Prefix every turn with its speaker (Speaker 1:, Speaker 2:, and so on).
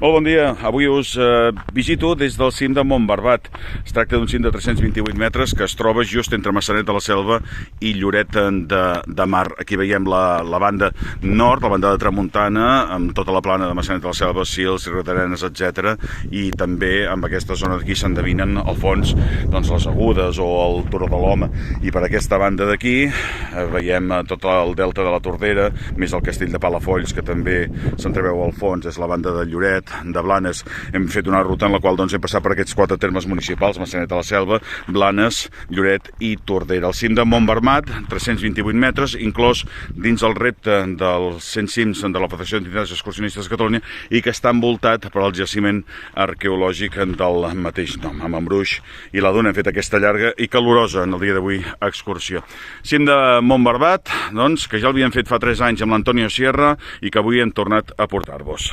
Speaker 1: Molt bon dia. Avui us visito des del cim de Montbarbat. Es tracta d'un cim de 328 metres que es troba just entre Maçanet de la Selva i Lloret de Mar. Aquí veiem la banda nord, la banda de tramuntana, amb tota la plana de Maçanet de la Selva, Sils, Riudarenes, etc. I també amb aquesta zona d'aquí s'endevinen al fons les Agudes o el Turó de l'Home. I per aquesta banda d'aquí veiem tot el delta de la Tordera, més el castell de Palafolls, que també s'entreveu al fons, és la banda de Lloret, de Blanes. Hem fet una ruta en la qual hem passat per aquests 4 termes municipals: Maçanet de la Selva, Blanes, Lloret i Tordera. El cim de Montbarbat, 328 metres, inclòs dins el repte dels 100 cims de la Federació d'Entitats Excursionistes de Catalunya i que està envoltat per el jaciment arqueològic del mateix nom, amb Embruix i la Duna. Hem fet aquesta llarga i calorosa en el dia d'avui excursió. Cim de Montbarbat, que ja l'havíem fet fa 3 anys amb l'Antonio Sierra i que avui hem tornat a portar-vos.